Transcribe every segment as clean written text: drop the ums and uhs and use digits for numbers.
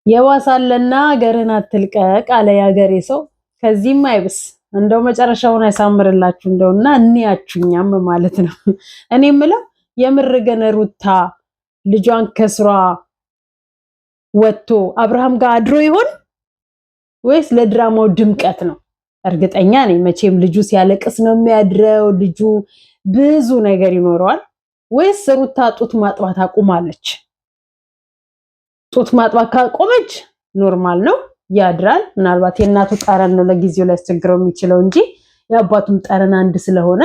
የዋሳለና ሀገርን አትልቀቅ አለ ያገሬ ሰው። ከዚህም አይብስ እንደው መጨረሻውን ያሳምርላችሁ እንደውና እንያችሁኛም ማለት ነው። እኔ የምለው የምር ግን ሩታ ልጇን ከስሯ ወጥቶ አብርሃም ጋር አድሮ ይሆን ወይስ ለድራማው ድምቀት ነው? እርግጠኛ ነኝ መቼም ልጁ ሲያለቅስ ነው የሚያድረው። ልጁ ብዙ ነገር ይኖረዋል። ወይስ ሩታ ጡት ማጥባት አቁማለች? ጡት ማጥባት ካቆመች ኖርማል ነው ያድራል። ምናልባት የእናቱ ጠረን ነው ለጊዜው ሊያስቸግረው የሚችለው እንጂ የአባቱም ጠረን አንድ ስለሆነ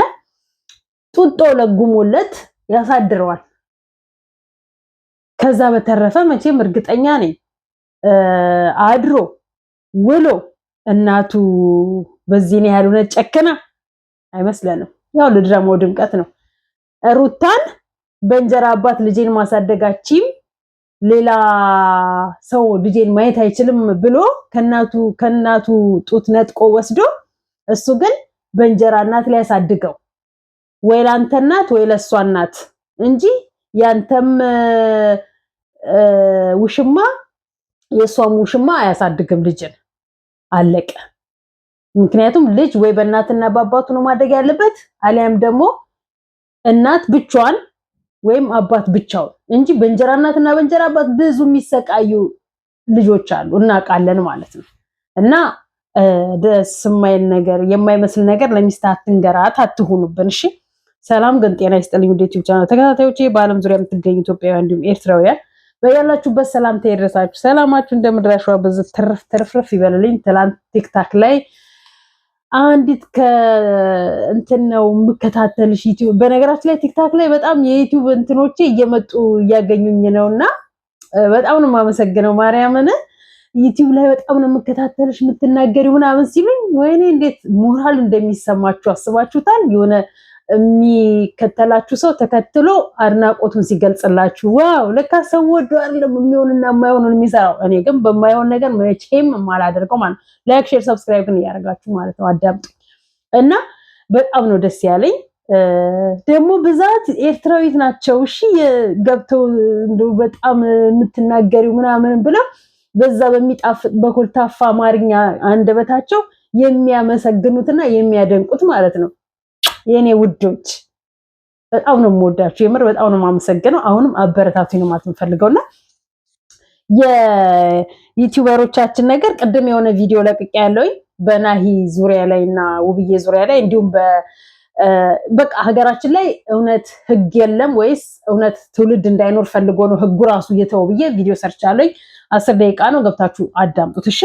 ጡጦ ለጉሞለት ያሳድረዋል። ከዛ በተረፈ መቼም እርግጠኛ ነኝ አድሮ ውሎ እናቱ በዚህ ያህል ሆነ ጨከና አይመስለንም። ያው ለድራማው ድምቀት ነው። ሩታን በእንጀራ አባት ልጄን ማሳደጋችም ሌላ ሰው ልጄን ማየት አይችልም ብሎ ከናቱ ጡት ነጥቆ ወስዶ እሱ ግን በእንጀራ እናት ላይ ያሳድገው ወይ ላንተ እናት ወይ ለሷ እናት እንጂ ያንተም ውሽማ የሷም ውሽማ አያሳድግም ልጅን። አለቀ። ምክንያቱም ልጅ ወይ በእናትና በአባቱ ነው ማደግ ያለበት አሊያም ደግሞ እናት ብቻዋን ወይም አባት ብቻውን እንጂ በእንጀራ እናትና በእንጀራ አባት ብዙ የሚሰቃዩ ልጆች አሉ እናውቃለን ማለት ነው። እና ደስ የማይል ነገር የማይመስል ነገር ለሚስት አትንገራት፣ አትሁኑብን። እሺ ሰላም ግን ጤና ይስጥልኝ ውድ ዩቲዩብ ቻናል ተከታታዮቼ፣ በአለም ዙሪያ የምትገኙ ኢትዮጵያውያን እንዲሁም ኤርትራውያን በያላችሁበት ሰላምታ ይድረሳችሁ። ሰላማችሁ እንደምድራሽዋ በዚህ ትርፍርፍ ይበልልኝ። ትላንት ቲክታክ ላይ አንዲት ከእንትን ነው የምከታተልሽ ዩቲዩብ። በነገራችን ላይ ቲክታክ ላይ በጣም የዩቲዩብ እንትኖቼ እየመጡ እያገኙኝ ነውና በጣም ነው የማመሰግነው ማርያምን። ዩቲዩብ ላይ በጣም ነው የምከታተልሽ የምትናገሪው ምናምን ሲሉኝ ወይኔ እንዴት ሞራል እንደሚሰማችሁ አስባችሁታል? የሆነ የሚከተላችሁ ሰው ተከትሎ አድናቆቱን ሲገልጽላችሁ ዋው ለካ ሰው ወዶ አይደለም የሚሆንና የማይሆኑን የሚሰራው። እኔ ግን በማይሆን ነገር መቼም የማላደርገው ማለት ነው። ላይክ ሼር ሰብስክራይብ እያደረጋችሁ ማለት ነው አዳምጡ። እና በጣም ነው ደስ ያለኝ። ደግሞ ብዛት ኤርትራዊት ናቸው። እሺ ገብተው እንደው በጣም የምትናገሪው ምናምን ብለው በዛ በሚጣፍጥ በኮልታፋ አማርኛ አንደበታቸው የሚያመሰግኑትና የሚያደንቁት ማለት ነው። የኔ ውዶች በጣም ነው የምወዳችሁ፣ የምር በጣም ነው የማመሰግነው። አሁንም አበረታቱኝ ነው ማለት የምፈልገውና የዩቲዩበሮቻችን ነገር ቅድም የሆነ ቪዲዮ ለቅቄ ያለውኝ በናሂ ዙሪያ ላይ እና ውብዬ ዙሪያ ላይ እንዲሁም በቃ ሀገራችን ላይ እውነት ህግ የለም ወይስ እውነት ትውልድ እንዳይኖር ፈልጎ ነው ህጉ ራሱ እየተወው ብዬ ቪዲዮ ሰርች አለኝ። 10 ደቂቃ ነው፣ ገብታችሁ አዳምጡት እሺ።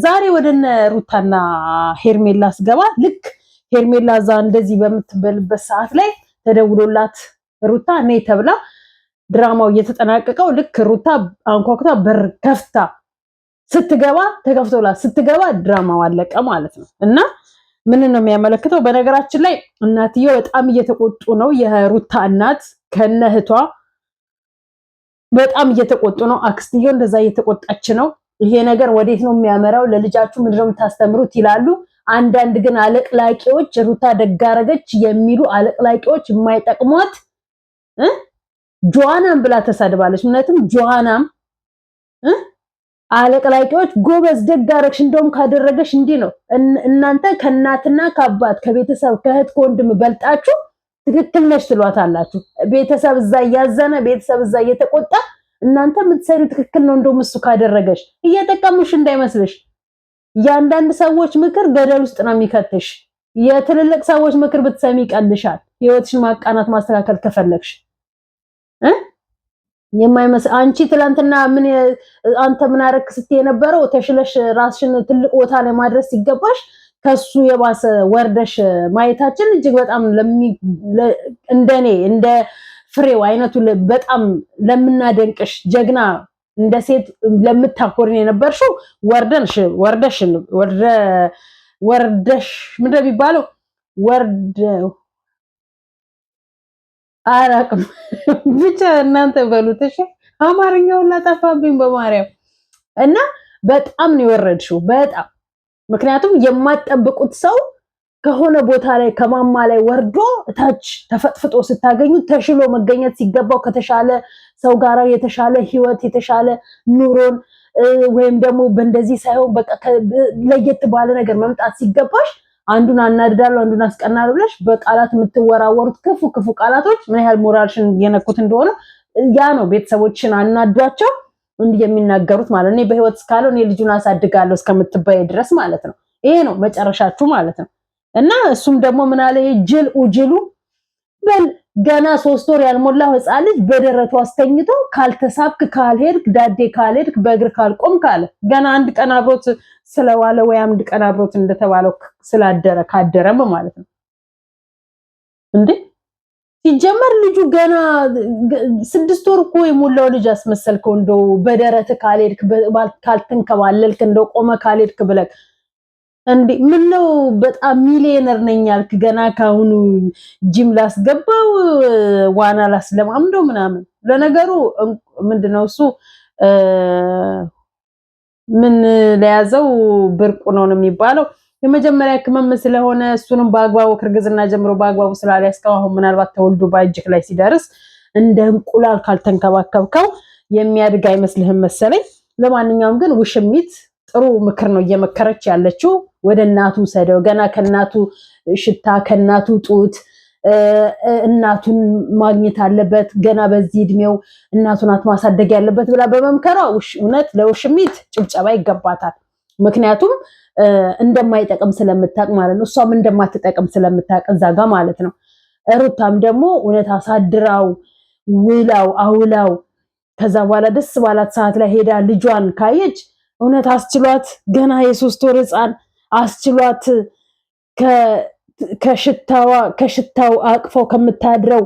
ዛሬ ወደነ ሩታና ሄርሜላ ስገባ ልክ ሄርሜላ ዛ እንደዚህ በምትበልበት ሰዓት ላይ ተደውሎላት ሩታ ነይ ተብላ ድራማው እየተጠናቀቀው ልክ ሩታ አንኳኩታ በር ከፍታ ስትገባ ተከፍቶላት ስትገባ ድራማው አለቀ ማለት ነው። እና ምን ነው የሚያመለክተው? በነገራችን ላይ እናትየው በጣም እየተቆጡ ነው። የሩታ እናት ከነህቷ በጣም እየተቆጡ ነው። አክስትየው እንደዛ እየተቆጣች ነው። ይሄ ነገር ወዴት ነው የሚያመራው? ለልጃችሁ ምንድነው የምታስተምሩት ይላሉ። አንዳንድ ግን አለቅላቂዎች ሩታ ደጋረገች የሚሉ አለቅላቂዎች የማይጠቅሟት ጆዋናም ብላ ተሳድባለች። ምንነትም ጆዋናም አለቅላቂዎች ጎበዝ ደጋረግሽ እንደውም ካደረገሽ እንዲህ ነው። እናንተ ከእናትና ከአባት ከቤተሰብ ከእህት ከወንድም በልጣችሁ ትክክል ነሽ ትሏታላችሁ። ቤተሰብ እዛ እያዘነ ቤተሰብ እዛ እየተቆጣ እናንተ የምትሰሩ ትክክል ነው እንደውም እሱ ካደረገሽ እየጠቀሙሽ እንዳይመስልሽ። የአንዳንድ ሰዎች ምክር ገደል ውስጥ ነው የሚከትሽ። የትልልቅ ሰዎች ምክር ብትሰሚ ይቀልሻል። ህይወትሽን ማቃናት ማስተካከል ከፈለግሽ የማይመስል አንቺ ትላንትና ምን አንተ ምን አረክ ስትይ የነበረው ተሽለሽ ራስሽን ትልቅ ቦታ ላይ ማድረስ ሲገባሽ ከሱ የባሰ ወርደሽ ማየታችን እጅግ በጣም እንደኔ እንደ ፍሬው አይነቱ በጣም ለምናደንቅሽ ጀግና እንደ ሴት ለምታኮርን የነበርሽው ወርደሽ ምንድነው የሚባለው? አላቅም ብቻ እናንተ በሉት እሺ። አማርኛውን ላጠፋብኝ በማርያም። እና በጣም ነው የወረድሽው በጣም። ምክንያቱም የማትጠብቁት ሰው ከሆነ ቦታ ላይ ከማማ ላይ ወርዶ ታች ተፈጥፍጦ ስታገኙት ተሽሎ መገኘት ሲገባው ከተሻለ ሰው ጋር የተሻለ ህይወት የተሻለ ኑሮን ወይም ደግሞ በእንደዚህ ሳይሆን በቃ ለየት ባለ ነገር መምጣት ሲገባሽ አንዱን አናድዳለሁ አንዱን አስቀናለሁ ብለሽ በቃላት የምትወራወሩት ክፉ ቃላቶች ምን ያህል ሞራልሽን የነኩት እንደሆነ ያ ነው ቤተሰቦችን አናዷቸው እንዲህ የሚናገሩት ማለት ነው። በህይወት እስካለው እኔ ልጁን አሳድጋለሁ እስከምትባይ ድረስ ማለት ነው። ይሄ ነው መጨረሻችሁ ማለት ነው። እና እሱም ደግሞ ምን አለ ጅሉ በል ገና 3 ወር ያልሞላው ህፃን ልጅ በደረቱ አስተኝቶ ካልተሳብክ ካልሄድክ ዳዴ ካልሄድክ በእግር ካልቆም ካለ ገና አንድ ቀን አብሮት ስለዋለ ወይ አንድ ቀን አብሮት እንደተባለው ስላደረ ካደረም ማለት ነው እንዴ ሲጀመር ልጁ ገና 6 ወር እኮ የሞላው ልጅ አስመሰልከው እንደው በደረት ካልሄድክ ካልተንከባለልክ እንደው ቆመ ካልሄድክ ብለክ እንዴ ምን ነው በጣም ሚሊዮነር ነኝ ያልክ ገና ካሁኑ ጂም ላስገባው ዋና ላስለማምደው ምናምን ለነገሩ ምንድነው እሱ ምን ለያዘው ብርቁ ነው የሚባለው የመጀመሪያ ህመም ስለሆነ እሱንም በአግባቡ ከርግዝና ጀምሮ በአግባቡ ስላልያዝከው አሁን ምናልባት ተወልዶ ባጅክ ላይ ሲደርስ እንደ እንቁላል ካልተንከባከብከው የሚያድግ አይመስልህም መሰለኝ። ለማንኛውም ግን ውሽሚት ጥሩ ምክር ነው እየመከረች ያለችው። ወደ እናቱ ሰደው ገና ከናቱ ሽታ ከናቱ ጡት እናቱን ማግኘት አለበት ገና በዚህ እድሜው እናቱን ማሳደግ ያለበት ብላ በመምከሯ እውነት ለውሽሚት ጭብጨባ ይገባታል። ምክንያቱም እንደማይጠቅም ስለምታቅ ማለት ነው። እሷም እንደማትጠቅም ስለምታቅ እዛጋ ማለት ነው። ሩታም ደግሞ እውነት አሳድራው ውላው አውላው ከዛ በኋላ ደስ ባላት ሰዓት ላይ ሄዳ ልጇን ካየች እውነት አስችሏት ገና የ3 ወር ህፃን አስችሏት ከሽታው አቅፈው ከምታድረው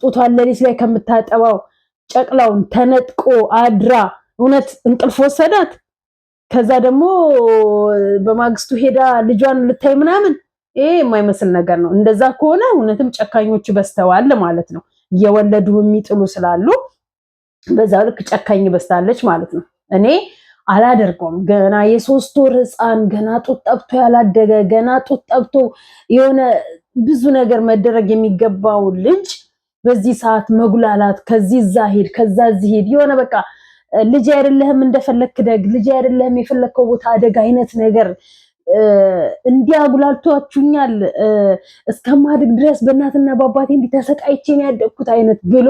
ጡቷን ለሊት ላይ ከምታጠባው ጨቅላውን ተነጥቆ አድራ እውነት እንቅልፍ ወሰዳት። ከዛ ደግሞ በማግስቱ ሄዳ ልጇን ልታይ ምናምን ይሄ የማይመስል ነገር ነው። እንደዛ ከሆነ እውነትም ጨካኞች በስተዋል ማለት ነው። እየወለዱ የሚጥሉ ስላሉ በዛው ልክ ጨካኝ በስታለች ማለት ነው። እኔ አላደርገውም። ገና የ3 ወር ህፃን ገና ጡት ጠብቶ ያላደገ ገና ጡት ጠብቶ የሆነ ብዙ ነገር መደረግ የሚገባው ልጅ በዚህ ሰዓት መጉላላት ከዚህ እዛ ሄድ ከዛ እዚህ ሄድ የሆነ በቃ ልጅ አይደለህም እንደፈለክ ደግ ልጅ አይደለህም የፈለከው ቦታ አደግ አይነት ነገር እንዲያጉላልቷችሁኛል እስከማድግ ድረስ በእናትና በአባቴ እንዲተሰቃይቼ ነው ያደግኩት አይነት ብሎ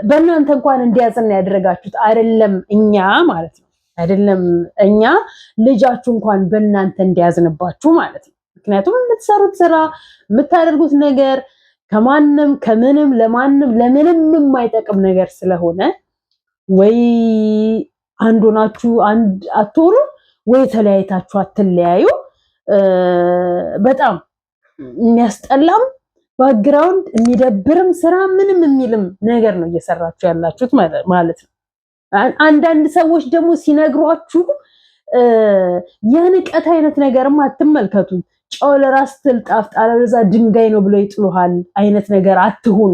በእናንተ እንኳን እንዲያዝን ያደረጋችሁት አይደለም እኛ ማለት ነው። አይደለም እኛ ልጃችሁ እንኳን በእናንተ እንዲያዝንባችሁ ማለት ነው። ምክንያቱም የምትሰሩት ስራ የምታደርጉት ነገር ከማንም ከምንም ለምንም የማይጠቅም ነገር ስለሆነ ወይ አንዱ ናችሁ አንድ አትሆኑ ወይ ተለያይታችሁ አትለያዩ። በጣም የሚያስጠላም ባክግራውንድ የሚደብርም ስራ ምንም የሚልም ነገር ነው እየሰራችሁ ያላችሁት ማለት ነው። አንዳንድ ሰዎች ደግሞ ሲነግሯችሁ የንቀት አይነት ነገርም አትመልከቱ። ጨው ለራስ ትል ጣፍጣ ለዛ ድንጋይ ነው ብሎ ይጥሉሃል አይነት ነገር አትሁኑ።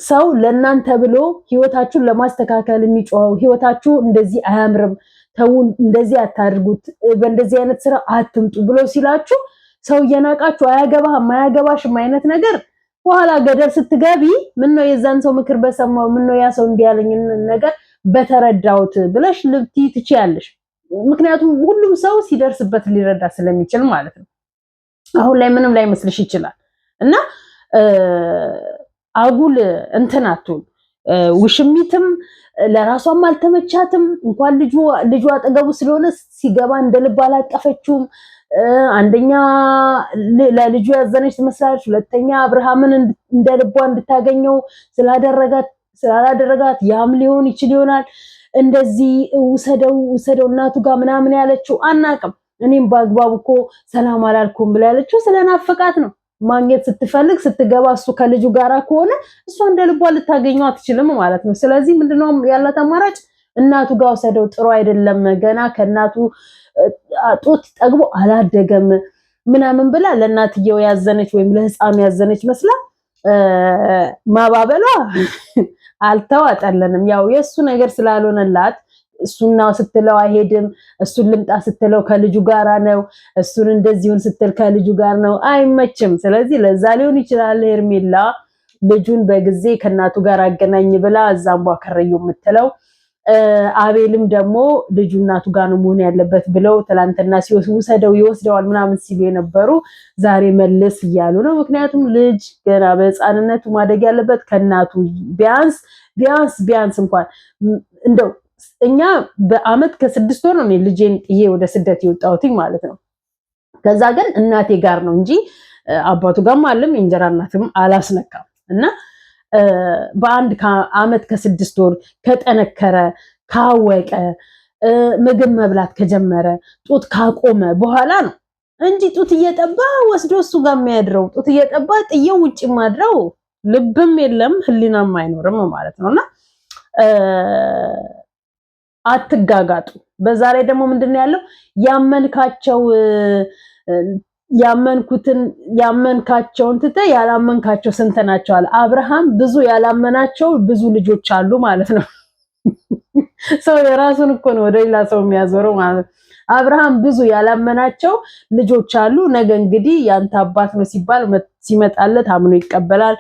ሰው ለእናንተ ብሎ ህይወታችሁን ለማስተካከል የሚጮኸው ህይወታችሁ እንደዚህ አያምርም ተው እንደዚህ አታድርጉት በእንደዚህ አይነት ስራ አትምጡ ብሎ ሲላችሁ ሰው እየናቃችሁ አያገባሽም አይነት ነገር በኋላ ገደል ስትገቢ ምን ነው የዛን ሰው ምክር በሰማው ምን ነው ያ ሰው እንዲያለኝ ነገር በተረዳውት ብለሽ ልብቲ ትችያለሽ። ምክንያቱም ሁሉም ሰው ሲደርስበት ሊረዳ ስለሚችል ማለት ነው። አሁን ላይ ምንም ላይ መስልሽ ይችላል እና አጉል እንትናቱ ውሽሚትም ለራሷም አልተመቻትም። እንኳን ልጇ አጠገቡ ስለሆነ ሲገባ እንደልብ አላቀፈችውም። አንደኛ ለልጁ ያዘነች ትመስላለች፣ ሁለተኛ አብርሃምን እንደልቧ እንድታገኘው ስላላደረጋት ያም ሊሆን ይችል ይሆናል እንደዚህ ውሰደው እናቱ ጋር ምናምን ያለችው አናቅም። እኔም በአግባቡ እኮ ሰላም አላልኩም ብላ ያለችው ስለናፈቃት ነው። ማግኘት ስትፈልግ ስትገባ እሱ ከልጁ ጋራ ከሆነ እሷ እንደልቧ ልታገኘው አትችልም ማለት ነው። ስለዚህ ምንድነው ያላት አማራጭ? እናቱ ጋር ወሰደው ጥሩ አይደለም ገና ከእናቱ ጡት ጠግቦ አላደገም ምናምን ብላ ለእናትየው ያዘነች ወይም ለህፃኑ ያዘነች መስላ ማባበሏ አልተዋጠለንም። ያው የሱ ነገር ስላልሆነላት እሱና ስትለው አይሄድም፣ እሱን ልምጣ ስትለው ከልጁ ጋራ ነው፣ እሱን እንደዚሁን ስትል ከልጁ ጋር ነው። አይመችም። ስለዚህ ለዛ ሊሆን ይችላል ሄርሜላ ልጁን በጊዜ ከእናቱ ጋር አገናኝ ብላ እዛም ቧከረዩ የምትለው። አቤልም ደግሞ ልጁ እናቱ ጋር ነው መሆን ያለበት ብለው ትላንትና ሲወስደው ይወስደዋል ምናምን ሲሉ የነበሩ ዛሬ መልስ እያሉ ነው። ምክንያቱም ልጅ ገና በህፃንነቱ ማደግ ያለበት ከእናቱ ቢያንስ እንኳን እንደው እኛ በአመት ከ6 ወር ነው ልጄን ጥዬ ወደ ስደት የወጣሁት ማለት ነው። ከዛ ግን እናቴ ጋር ነው እንጂ አባቱ ጋርም አለም የእንጀራ እናትም አላስነካም። እና በአንድ አመት ከ6 ወር ከጠነከረ ካወቀ ምግብ መብላት ከጀመረ ጡት ካቆመ በኋላ ነው እንጂ ጡት እየጠባ ወስዶ እሱ ጋር የሚያድረው ጡት እየጠባ ጥየው ውጭ ማድረው ልብም የለም ህሊናም አይኖርም ማለት ነውና አትጋጋጡ። በዛ ላይ ደግሞ ምንድነው ያለው ያመንካቸውን ትተ ያላመንካቸው ስንት ናቸው አለ አብርሃም። ብዙ ያላመናቸው ብዙ ልጆች አሉ ማለት ነው። ሰው የራሱን እኮ ነው ወደ ሌላ ሰው የሚያዞረው ማለት ነው። አብርሃም ብዙ ያላመናቸው ልጆች አሉ። ነገ እንግዲህ ያንተ አባት ነው ሲባል ሲመጣለት አምኖ ይቀበላል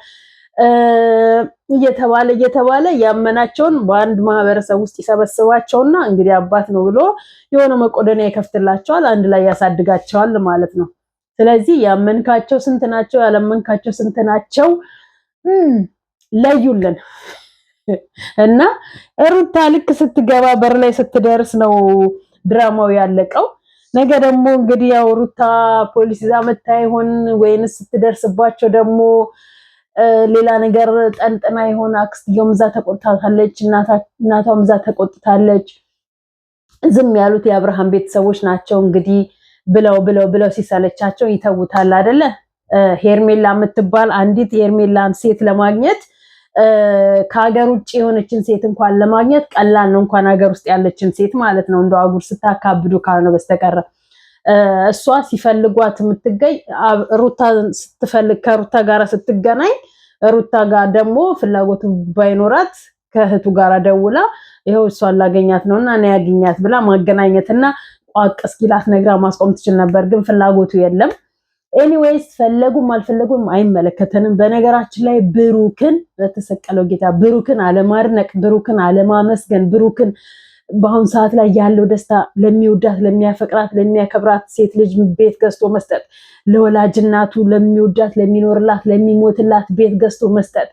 እየተባለ ያመናቸውን በአንድ ማህበረሰብ ውስጥ ይሰበስባቸውና እንግዲህ አባት ነው ብሎ የሆነ መቆደኒያ ይከፍትላቸዋል፣ አንድ ላይ ያሳድጋቸዋል ማለት ነው። ስለዚህ ያመንካቸው ስንት ናቸው ያላመንካቸው ስንት ናቸው ለዩልን። እና ሩታ ልክ ስትገባ በር ላይ ስትደርስ ነው ድራማው ያለቀው። ነገ ደግሞ እንግዲህ ያው ሩታ ፖሊስ ይዛ መታ ይሆን ወይንስ ስትደርስባቸው ደግሞ ሌላ ነገር ጠንጥና ይሆን? አክስትየውም እዛ ተቆጥታለች፣ እናቷም እዛ ተቆጥታለች። ዝም ያሉት የአብርሃም ቤተሰቦች ናቸው እንግዲህ ብለው ሲሰለቻቸው ይተውታል አይደለ? ሄርሜላ የምትባል አንዲት ሄርሜላን ሴት ለማግኘት ከሀገር ውጭ የሆነችን ሴት እንኳን ለማግኘት ቀላል ነው፣ እንኳን ሀገር ውስጥ ያለችን ሴት ማለት ነው። እንደው አጉር ስታካብዱ ካልሆነ በስተቀር እሷ ሲፈልጓት የምትገኝ ሩታ ስትፈልግ ከሩታ ጋር ስትገናኝ ሩታ ጋር ደግሞ ፍላጎቱ ባይኖራት ከእህቱ ጋር ደውላ ይሄው እሷን ላገኛት ነውና እኔ ያገኛት ብላ ማገናኘትና ቋቅ እስኪላት ነግራ ማስቆም ትችል ነበር፣ ግን ፍላጎቱ የለም። ኤኒዌይስ ፈለጉም አልፈለጉም አይመለከተንም። በነገራችን ላይ ብሩክን በተሰቀለው ጌታ ብሩክን አለማድነቅ፣ ብሩክን አለማመስገን፣ ብሩክን በአሁን ሰዓት ላይ ያለው ደስታ ለሚወዳት ለሚያፈቅራት ለሚያከብራት ሴት ልጅ ቤት ገዝቶ መስጠት፣ ለወላጅ እናቱ ለሚወዳት ለሚኖርላት ለሚሞትላት ቤት ገዝቶ መስጠት፣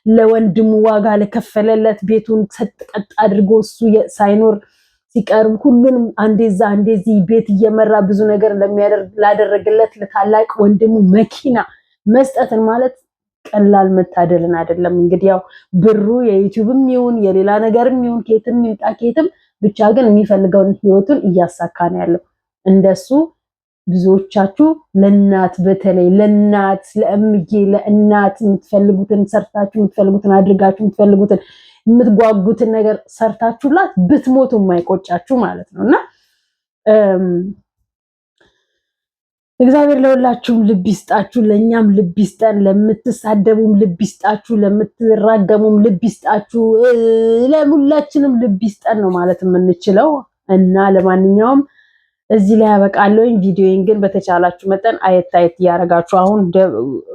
ለወንድሙ ዋጋ ለከፈለለት ቤቱን ሰጥቀጥ አድርጎ እሱ ሳይኖር ሲቀርብ ሁሉንም አንዴዛ አንዴዚህ ቤት እየመራ ብዙ ነገር ላደረገለት ለታላቅ ወንድሙ መኪና መስጠትን ማለት ቀላል መታደልን አይደለም። እንግዲህ ያው ብሩ የዩቲዩብም ይሁን የሌላ ነገርም ይሁን ኬትም ይምጣ ኬትም ብቻ ግን የሚፈልገውን ህይወቱን እያሳካ ነው ያለው። እንደሱ ብዙዎቻችሁ ለእናት በተለይ ለእናት ለእምዬ ለእናት የምትፈልጉትን ሰርታችሁ የምትፈልጉትን አድርጋችሁ የምትፈልጉትን የምትጓጉትን ነገር ሰርታችሁላት ብትሞቱ የማይቆጫችሁ ማለት ነውና እግዚአብሔር ለሁላችሁም ልብ ይስጣችሁ፣ ለኛም ልብ ይስጠን፣ ለምትሳደቡም ልብ ይስጣችሁ፣ ለምትራገሙም ልብ ይስጣችሁ፣ ለሁላችንም ልብ ይስጠን ነው ማለት የምንችለው። እና ለማንኛውም እዚህ ላይ ያበቃለሁኝ። ቪዲዮን ግን በተቻላችሁ መጠን አየት እያደረጋችሁ አሁን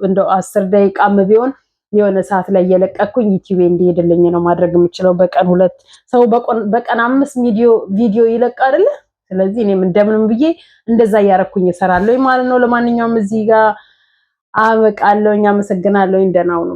እንደው 10 ደቂቃም ቢሆን የሆነ ሰዓት ላይ እየለቀኩኝ ዩቲዩብ እንዲሄድልኝ ነው ማድረግ የምችለው። በቀን 2 ሰው በቀን 5 ቪዲዮ ይለቅ አይደለ? ስለዚህ እኔም እንደምንም ብዬ እንደዛ እያረኩኝ እሰራለሁ ማለት ነው። ለማንኛውም እዚህ ጋር አበቃለሁኝ። አመሰግናለሁኝ። ደህና ሁኑ።